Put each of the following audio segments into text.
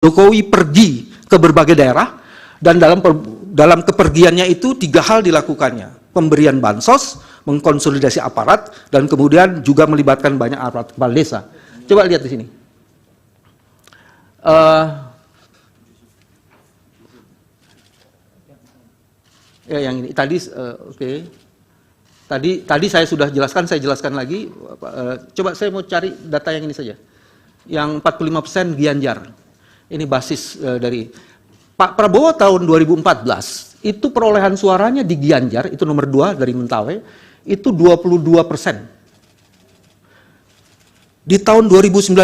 Jokowi pergi ke berbagai daerah, dan dalam kepergiannya itu 3 hal dilakukannya. Pemberian bansos, mengkonsolidasi aparat, dan kemudian juga melibatkan banyak aparat kepala desa. Coba lihat di sini. Ya, yang ini tadi, oke. Tadi saya sudah jelaskan, saya jelaskan lagi. Coba saya mau cari data yang ini saja. Yang 45% Gianyar. Ini basis dari Pak Prabowo tahun 2014. Itu perolehan suaranya di Gianyar, itu nomor 2 dari Mentawai, itu 22%. Di tahun 2019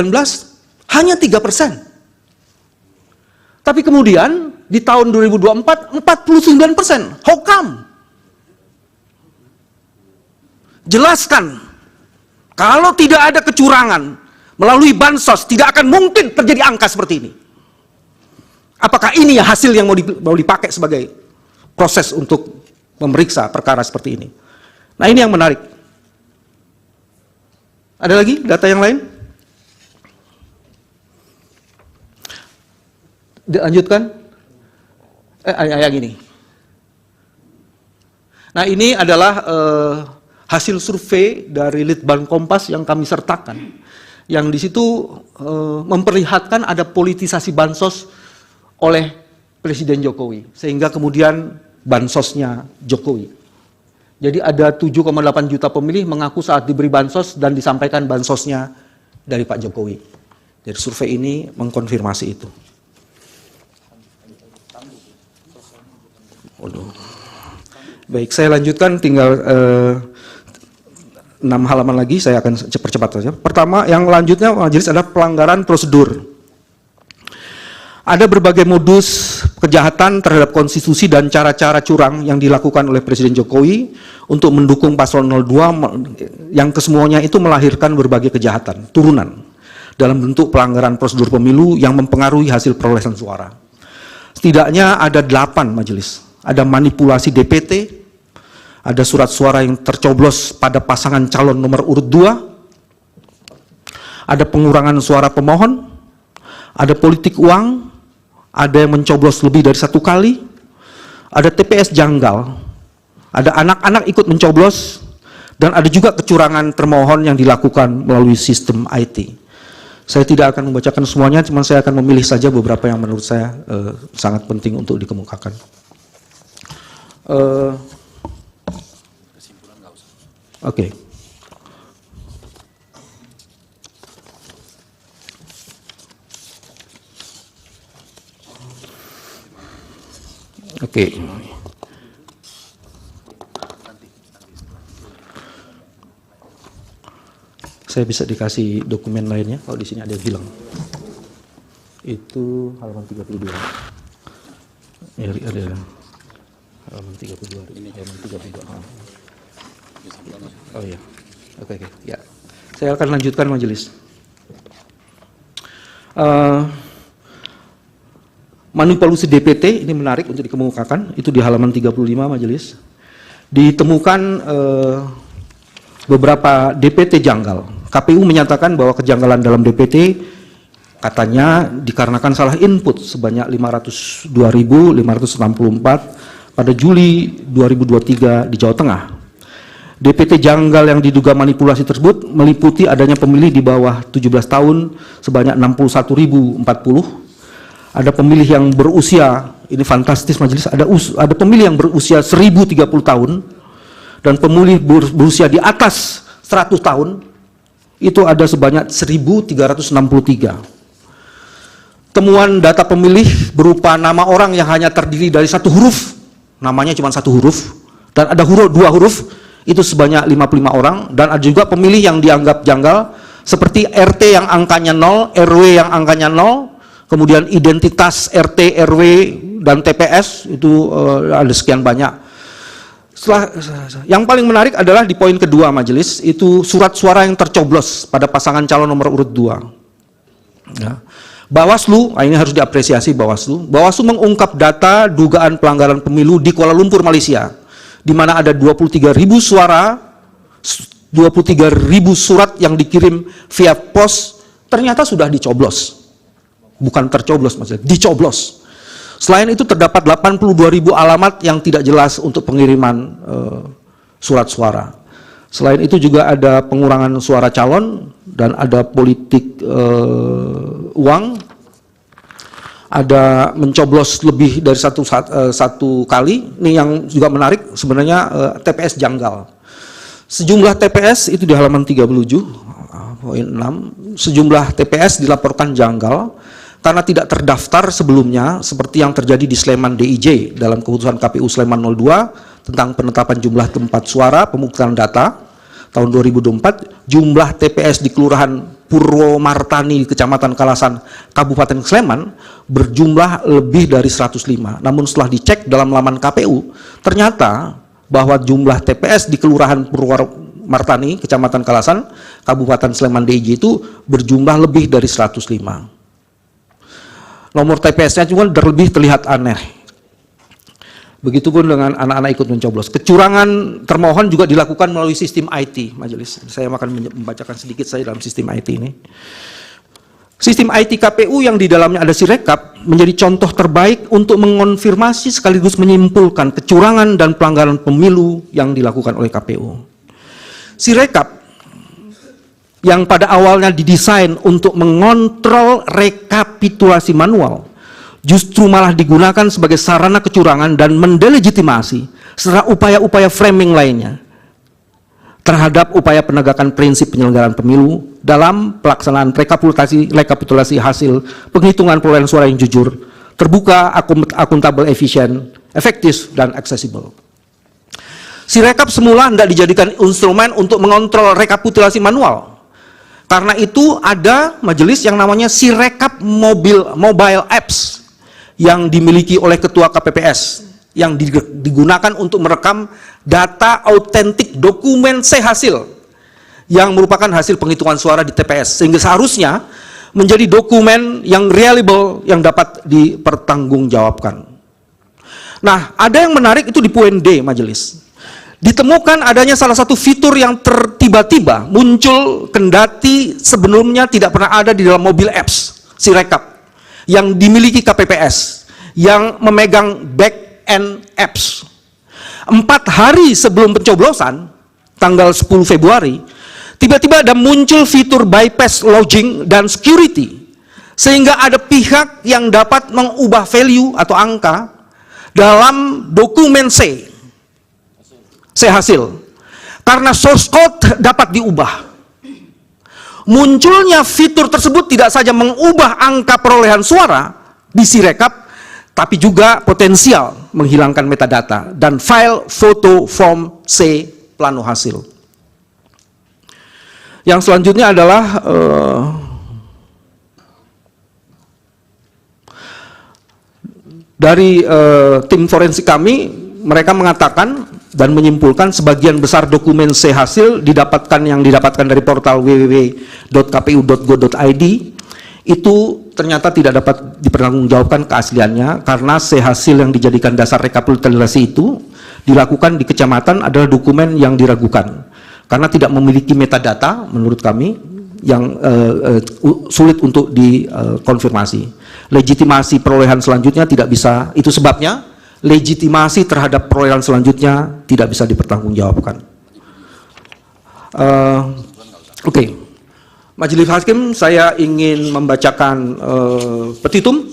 hanya 3%. Tapi kemudian di tahun 2024 49%. How come? Jelaskan. Kalau tidak ada kecurangan melalui bansos, tidak akan mungkin terjadi angka seperti ini. Apakah ini hasil yang mau dipakai sebagai proses untuk memeriksa perkara seperti ini? Nah, ini yang menarik. Ada lagi data yang lain? Dilanjutkan. Yang ini. Nah, ini adalah hasil survei dari Litbang Kompas yang kami sertakan. Yang di situ memperlihatkan ada politisasi bansos oleh Presiden Jokowi, sehingga kemudian bansosnya Jokowi. Jadi ada 7,8 juta pemilih mengaku saat diberi bansos dan disampaikan bansosnya dari Pak Jokowi. Jadi survei ini mengkonfirmasi itu. Baik, saya lanjutkan, tinggal 6 halaman lagi, saya akan cepat-cepat saja. Pertama, yang lanjutnya majelis adalah pelanggaran prosedur. Ada berbagai modus kejahatan terhadap konstitusi dan cara-cara curang yang dilakukan oleh Presiden Jokowi untuk mendukung paslon 02 yang kesemuanya itu melahirkan berbagai kejahatan turunan dalam bentuk pelanggaran prosedur pemilu yang mempengaruhi hasil perolehan suara. Setidaknya ada 8 majelis. Ada manipulasi DPT, ada surat suara yang tercoblos pada pasangan calon nomor urut 2, ada pengurangan suara pemohon, ada politik uang, ada yang mencoblos lebih dari 1 kali, ada TPS janggal, ada anak-anak ikut mencoblos, dan ada juga kecurangan termohon yang dilakukan melalui sistem IT. Saya tidak akan membacakan semuanya, cuma saya akan memilih saja beberapa yang menurut saya sangat penting untuk dikemukakan. Oke. Saya bisa dikasih dokumen lainnya kalau di sini ada yang hilang. Itu halaman 32. Ya, ada halaman 32. Ini halaman 32. Oh iya. Oke. Ya. Saya akan lanjutkan majelis. Manipulasi DPT ini menarik untuk dikemukakan, itu di halaman 35 majelis. Ditemukan beberapa DPT janggal. KPU menyatakan bahwa kejanggalan dalam DPT katanya dikarenakan salah input sebanyak 502.564 pada Juli 2023 di Jawa Tengah. DPT janggal yang diduga manipulasi tersebut meliputi adanya pemilih di bawah 17 tahun sebanyak 61.040. Ada pemilih yang berusia, ini fantastis majelis, ada pemilih yang berusia 1.030 tahun, dan pemilih berusia di atas 100 tahun, itu ada sebanyak 1.363. Temuan data pemilih berupa nama orang yang hanya terdiri dari 1 huruf, namanya cuma 1 huruf, dan ada 2 huruf, itu sebanyak 55 orang, dan ada juga pemilih yang dianggap janggal, seperti RT yang angkanya 0, RW yang angkanya 0, kemudian identitas RT, RW, dan TPS, itu ada sekian banyak. Yang paling menarik adalah di poin kedua majelis, itu surat suara yang tercoblos pada pasangan calon nomor urut 2. Ya. Bawaslu, ini harus diapresiasi Bawaslu. Bawaslu mengungkap data dugaan pelanggaran pemilu di Kuala Lumpur, Malaysia, di mana ada 23.000 suara, 23.000 surat yang dikirim via pos, ternyata sudah dicoblos. bukan tercoblos maksudnya, dicoblos. Selain itu terdapat 82.000 alamat yang tidak jelas untuk pengiriman surat suara. Selain itu juga ada pengurangan suara calon dan ada politik uang, ada mencoblos lebih dari satu kali. Ini yang juga menarik sebenarnya, TPS janggal. Sejumlah TPS itu di halaman 37.6, sejumlah TPS dilaporkan janggal karena tidak terdaftar sebelumnya, seperti yang terjadi di Sleman DIJ dalam keputusan KPU Sleman 02 tentang penetapan jumlah tempat suara pemungutan data tahun 2024. Jumlah TPS di Kelurahan Purwomartani, Kecamatan Kalasan, Kabupaten Sleman berjumlah lebih dari 105. Namun setelah dicek dalam laman KPU, ternyata bahwa jumlah TPS di Kelurahan Purwomartani, Kecamatan Kalasan, Kabupaten Sleman DIJ itu berjumlah lebih dari 105. Nomor TPS-nya juga lebih terlihat aneh. Begitupun dengan anak-anak ikut mencoblos. Kecurangan termohon juga dilakukan melalui sistem IT, Majelis. Saya akan membacakan sedikit saya dalam sistem IT ini. Sistem IT KPU yang di dalamnya ada Sirekap menjadi contoh terbaik untuk mengonfirmasi sekaligus menyimpulkan kecurangan dan pelanggaran pemilu yang dilakukan oleh KPU. Sirekap yang pada awalnya didesain untuk mengontrol rekapitulasi manual, justru malah digunakan sebagai sarana kecurangan dan mendelegitimasi serta upaya-upaya framing lainnya terhadap upaya penegakan prinsip penyelenggaraan pemilu dalam pelaksanaan rekapitulasi hasil penghitungan perolehan suara yang jujur, terbuka, akuntabel, efisien, efektif, dan aksesibel. Sirekap semula hendak dijadikan instrumen untuk mengontrol rekapitulasi manual. Karena itu ada majelis yang namanya Sirekap mobile apps yang dimiliki oleh ketua KPPS yang digunakan untuk merekam data autentik dokumen hasil yang merupakan hasil penghitungan suara di TPS, sehingga seharusnya menjadi dokumen yang reliable yang dapat dipertanggungjawabkan. Nah, ada yang menarik itu di poin D, majelis. Ditemukan adanya salah satu fitur yang tiba-tiba muncul kendati sebelumnya tidak pernah ada di dalam mobil apps Sirekap yang dimiliki KPPS yang memegang back-end apps. 4 hari sebelum pencoblosan, tanggal 10 Februari, tiba-tiba ada muncul fitur bypass logging dan security, sehingga ada pihak yang dapat mengubah value atau angka dalam dokumen hasil karena source code dapat diubah. Munculnya fitur tersebut tidak saja mengubah angka perolehan suara di Sirekap, tapi juga potensial menghilangkan metadata dan file foto form C plano hasil. Yang selanjutnya adalah dari tim forensik kami, mereka mengatakan dan menyimpulkan sebagian besar dokumen hasil yang didapatkan dari portal www.kpu.go.id itu ternyata tidak dapat dipertanggungjawabkan keasliannya, karena hasil yang dijadikan dasar rekapitulasi itu dilakukan di kecamatan adalah dokumen yang diragukan karena tidak memiliki metadata menurut kami yang sulit untuk dikonfirmasi. Legitimasi perolehan selanjutnya tidak bisa, itu sebabnya legitimasi terhadap perolehan selanjutnya tidak bisa dipertanggungjawabkan. Oke. Majelis Hakim, saya ingin membacakan petitum